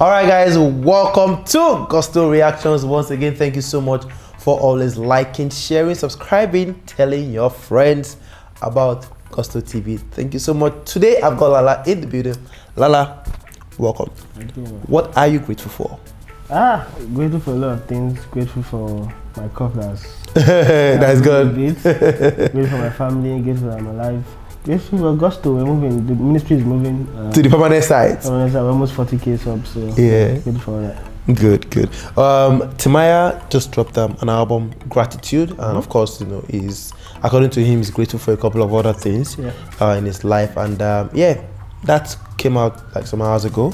Alright guys, welcome to Gusto Reactions. Once again, thank you so much for always liking, sharing, subscribing, telling your friends about Gusto TV. Thank you so much. Today I've got Lala in the building. Lala, welcome. Thank you. What are you grateful for? Grateful for a lot of things. Grateful for my couples. That's good. Grateful for my family. Grateful that I'm alive. Grateful for Gusto. We're moving. The ministry is moving To the permanent site. We're almost 40k subs. So yeah. Grateful for that. Good. Timaya just dropped an album, Gratitude, and of course, he's, according to him, he's grateful for a couple of other things in his life, and that came out like some hours ago,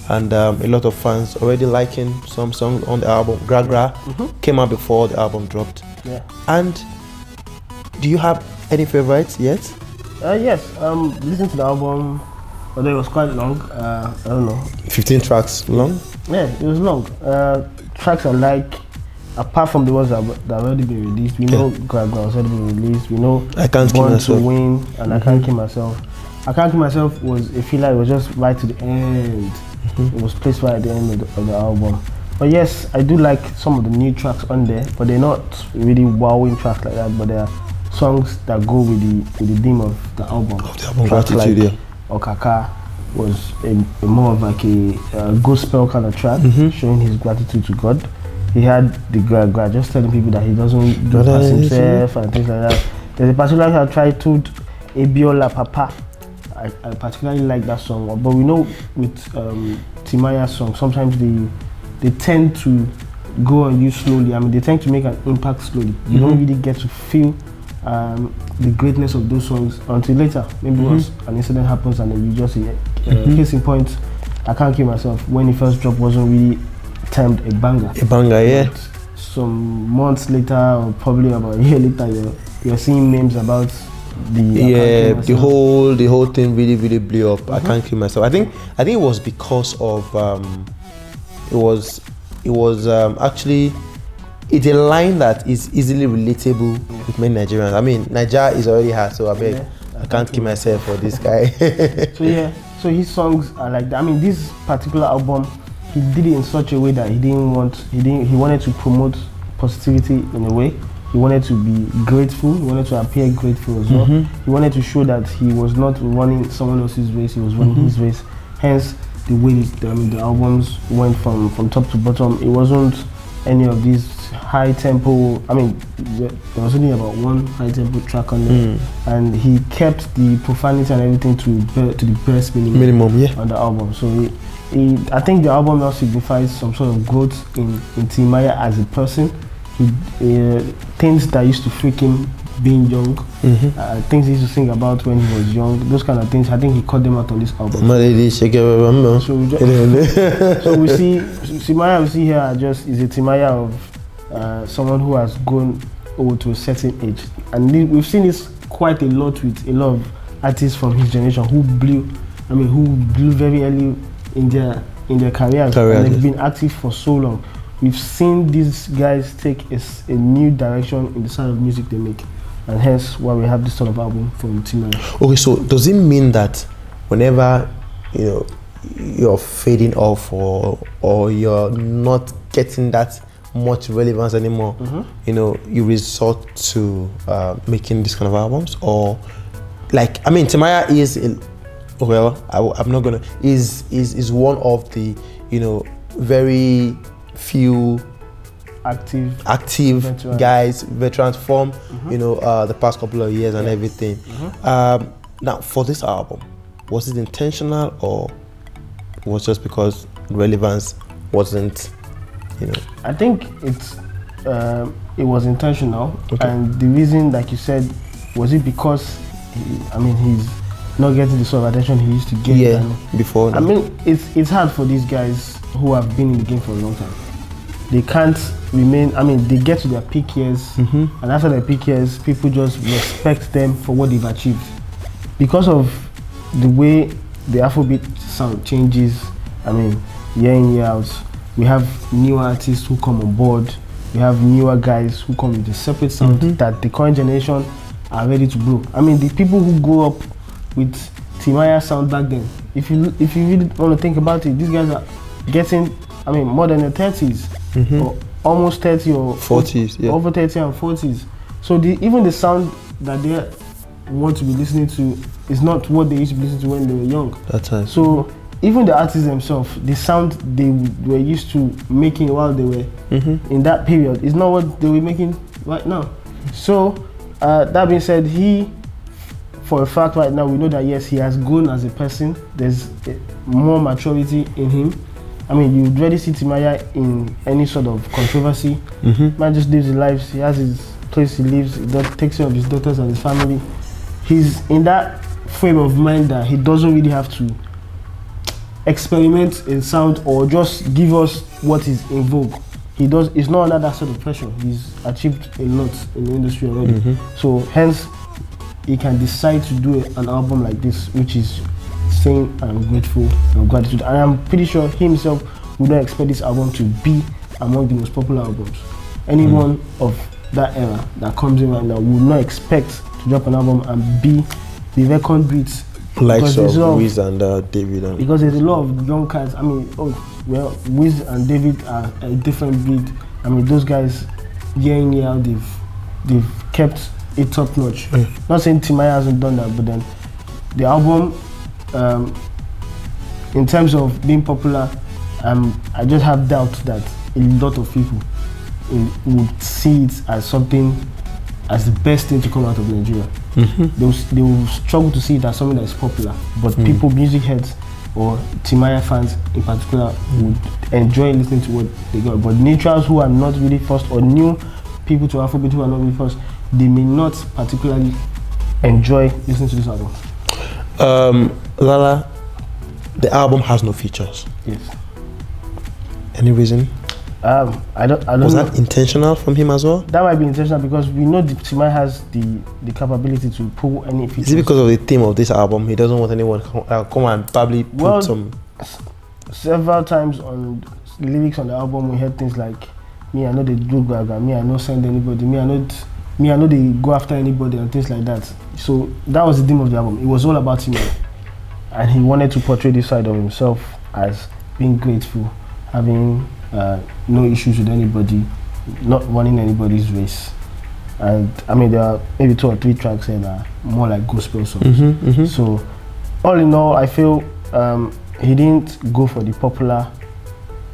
and a lot of fans already liking some songs on the album. Gra came out before the album dropped. Yeah. And do you have any favorites yet? Yes. Listening to the album, although it was quite long. I don't know. 15 tracks long. Yeah, it was long. Tracks I like, apart from the ones that have already been released. We know Gra has already been released. We know I Can't Kill Born Myself. to Win and I Can't Kill Myself. I Can't Kill Myself was a feel like it was just right to the end. It was placed right at the end of the album. But yes, I do like some of the new tracks on there, but they're not really wowing tracks like that. But they are songs that go with the theme of the album. Gratitude, like Okaka was a more of like a gospel kind of track, showing his gratitude to God. He had the Gra just telling people that he doesn't do pass himself and things like that. There's a particular track titled Ebiola Papa. I particularly like that song, but we know with Timaya's song, sometimes they tend to go on you slowly. I mean, they tend to make an impact slowly. You don't really get to feel the greatness of those songs until later. Maybe once an incident happens and then you just see case in point, I Can't Kill Myself, when it first dropped, wasn't really termed a banger. A banger, yeah. But some months later, or probably about a year later, you're seeing memes about the whole thing really blew up. I Can't Kill Myself. I think it was because of it was actually, it's a line that is easily relatable with many Nigerians. I mean, Nigeria is already hard, so I can't kill myself for this guy. So his songs are like that. I mean, this particular album, he did it in such a way that he wanted to promote positivity in a way. He wanted to be grateful. He wanted to appear grateful as well. He wanted to show that he was not running someone else's race. He was running his race. Hence, the way the albums went from top to bottom. It wasn't any of these high tempo. I mean, there was only about one high tempo track on there, and he kept the profanity and everything to the best minimum on the album. So I think the album now signifies some sort of growth in Timaya as a person. Things that used to freak him being young, things he used to think about when he was young, those kind of things, I think he cut them out on this album. So we see Timaya, we see here is a Timaya of someone who has grown old to a certain age, and we've seen this quite a lot with a lot of artists from his generation who blew very early in their careers, and they've been active for so long. We've seen these guys take a new direction in the side of music they make, and hence why we have this sort of album from Timaya. Okay, so does it mean that whenever you're fading off or you're not getting that much relevance anymore, you resort to making this kind of albums? Or like, I mean, Timaya is is one of the very few active veterans from the past couple of years and everything. Now, for this album, was it intentional or was just because relevance wasn't? I think it was intentional, and the reason, like you said, was it because he's not getting the sort of attention he used to get before. I mean, it's hard for these guys who have been in the game for a long time. They can't remain. I mean, they get to their peak years, and after their peak years, people just respect them for what they've achieved because of the way the Afrobeat sound changes. I mean, year in, year out. We have new artists who come on board. We have newer guys who come with a separate sound that the current generation are ready to blow. I mean, the people who grew up with Timaya sound back then, if you really want to think about it, these guys are getting, I mean, more than the 30s, or almost 30 or 40s, yeah. over 30 and 40s. So even the sound that they want to be listening to is not what they used to be listening to when they were young. That's right. So even the artists themselves, the sound they were used to making while they were in that period is not what they were making right now. So that being said, he, for a fact right now, we know that yes, he has grown as a person. There's more maturity in him. I mean, you rarely see Timaya in any sort of controversy. Man just lives his life. He has his place he lives. He takes care of his daughters and his family. He's in that frame of mind that he doesn't really have to experiment in sound or just give us what is in vogue. It's not under that sort of pressure. He's achieved a lot in the industry already. So hence, he can decide to do an album like this, which is saying I'm grateful and gratitude. And I'm pretty sure he himself would not expect this album to be among the most popular albums. Anyone of that era that comes in right now would not expect to drop an album and be the record beats. Like Wiz and David. Because there's a lot of young cats. I mean, Wiz and David are a different breed. I mean, those guys, year in, year out, they've kept it top notch. Not saying Timaya hasn't done that, but then the album, in terms of being popular, I just have doubt that a lot of people would see it as something, as the best thing to come out of Nigeria. They will struggle to see it as something that is popular, but people, music heads or Timaya fans in particular, would enjoy listening to what they got. But neutrals who are not really first, or new people to Afrobeat who are not really first, they may not particularly enjoy listening to this album. Lala, the album has no features. Yes. Any reason? I don't Was know. that intentional from him as well? That might be intentional because we know Timaya has the capability to pull any features. Is it because of the theme of this album? He doesn't want anyone to come and probably put some... Several times on lyrics on the album, we heard things like, me, I know they do gaga, me, I know send anybody, me, I know they go after anybody and things like that. So that was the theme of the album. It was all about him. And he wanted to portray this side of himself as being grateful, having no issues with anybody, not running anybody's race. And I mean, there are maybe 2 or 3 tracks here that are more like gospel songs. So all in all, I feel he didn't go for the popular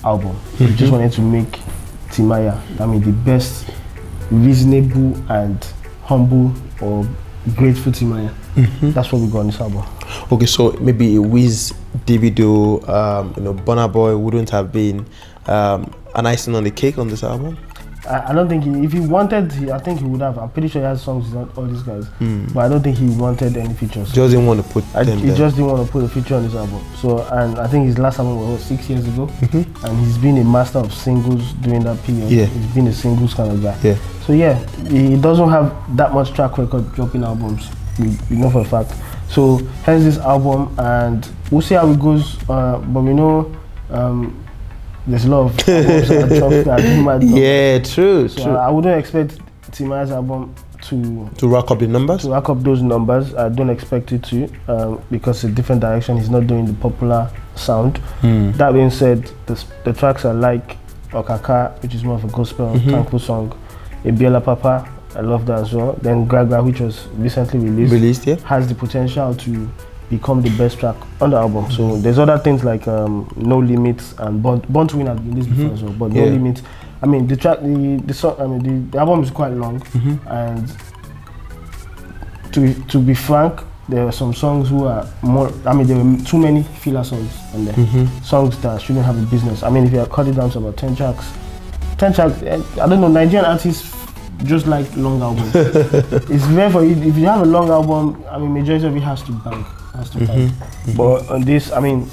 album. He just wanted to make Timaya, I mean, the best reasonable and humble or grateful Timaya. That's what we got on this album. Okay, so maybe a Wiz, Davido, Burna Boy wouldn't have been an icing on the cake on this album? I don't think if he wanted, I think he would have. I'm pretty sure he has songs with all these guys, but I don't think he wanted any features. Just didn't want to put them He just didn't want to put a feature on this album. So, and I think his last album was 6 years ago, and he's been a master of singles during that period. Yeah. He's been a singles kind of guy. Yeah. So yeah, he doesn't have that much track record dropping albums. We know for a fact. So hence this album, and we'll see how it goes. But we know there's a lot of albums that drop that he might drop. Yeah, true. I wouldn't expect Timaya's album to rack up the numbers. To rack up those numbers, I don't expect it to, because it's a different direction. He's not doing the popular sound. That being said, the tracks are like Okaka, which is more of a gospel thankful song. Ebiela Papa, I love that as well. Then Gaga, which was recently released, has the potential to become the best track on the album. So there's other things like No Limits and Born to Win has been released before as well, but No Limits. I mean, the track, the song, I mean, the album is quite long, and to be frank, there are some songs who are more. I mean, there were too many filler songs on there, songs that shouldn't have a business. I mean, if you cut it down to about 10 tracks, I don't know. Nigerian artists just like long albums. It's rare for you. If you have a long album, I mean, majority of it has to bank. But on this, I mean,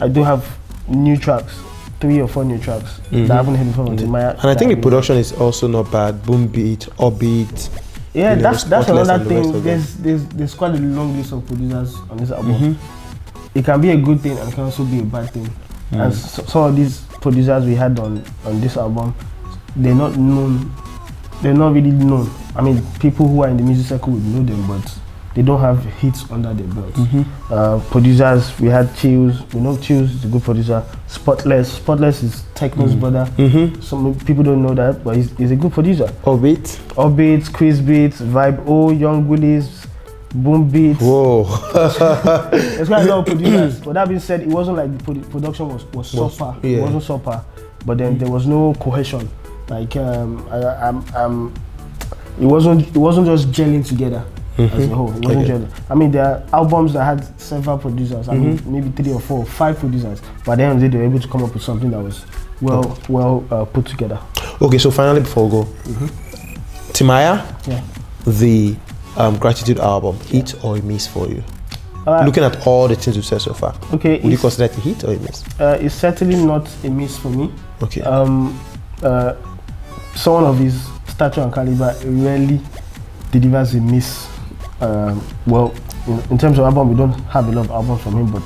I do have new tracks, 3 or 4 new tracks that I haven't heard before on Timaya. And I think the production is also not bad. Boom beat, upbeat. Yeah, that's another thing. There's quite a long list of producers on this album. It can be a good thing and it can also be a bad thing. And some of these producers we had on this album, they're not known. They're not really known. I mean, people who are in the music circle would know them, but they don't have hits under their belt. Producers, we had Chills. We know Chills is a good producer. Spotless is Techno's brother. Some people don't know that, but he's a good producer. Orbit, Chris Beats, Vibe O, Young Willis, Boom Beats. Whoa. There's quite a lot of producers. But that being said, it wasn't like the production was super. Yeah. It wasn't super. But then there was no cohesion. Like it wasn't just gelling together as a whole. It wasn't gelling. I mean, there are albums that had several producers. I mean, maybe 3 or 4 or 5 producers. But at the end of the day, they were able to come up with something that was well put together. Okay, so finally, before we go, Timaya, the Gratitude album, hit or a miss for you? Looking at all the things you said so far, okay, would you consider it a hit or a miss? It's certainly not a miss for me. Okay. Someone of his stature and caliber rarely delivers a miss. Well, in terms of album, we don't have a lot of albums from him, but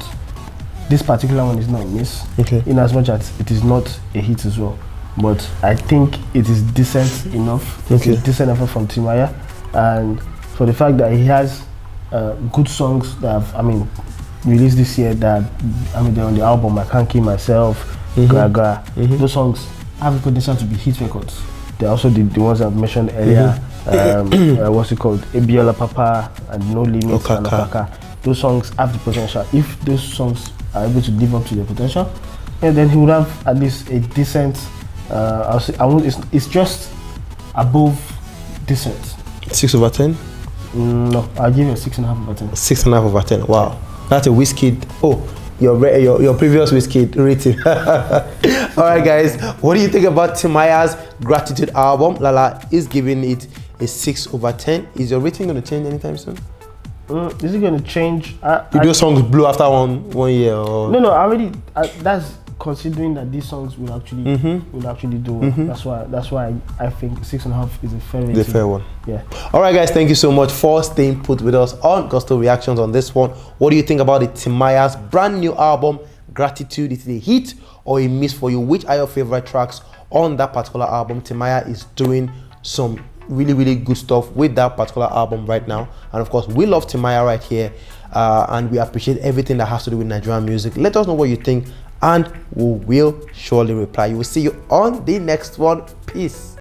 this particular one is not a miss. Okay. In as much as it is not a hit as well. But I think it is decent enough. It's a decent effort from Timaya, and for the fact that he has good songs that have, I mean, released this year that, I mean, they're on the album. I Can't Kill Myself, Gaga. Those songs have the potential to be hit records. They're also the ones I've mentioned earlier. What's it called? Ebiola Papa and No Limits and Okaka. Those songs have the potential. If those songs are able to live up to their potential, then he would have at least a decent. I'll say, it's just above decent. 6 over 10? No, I'll give you a 6.5 over 10. 6.5 over 10. Wow, that's a WIZKID. Oh, your previous WIZKID rating. All right, guys, what do you think about Timaya's Gratitude album? Lala is giving it a 6 over 10. Is your rating going to change anytime soon? Is it going to change? Do those songs blow after one year? Or? No. That's considering that these songs will actually do well. That's why I think 6.5 is a fair rating. The fair one. Yeah. All right, guys, thank you so much for staying put with us on Gusto Reactions on this one. What do you think about Timaya's brand new album, Gratitude? Is it a hit or a miss for you? Which are your favorite tracks on that particular album? Timaya is doing some really good stuff with that particular album right now, and of course we love Timaya right here, and we appreciate everything that has to do with Nigerian music. Let us know what you think, and we will surely reply. We will see you on the next one. Peace.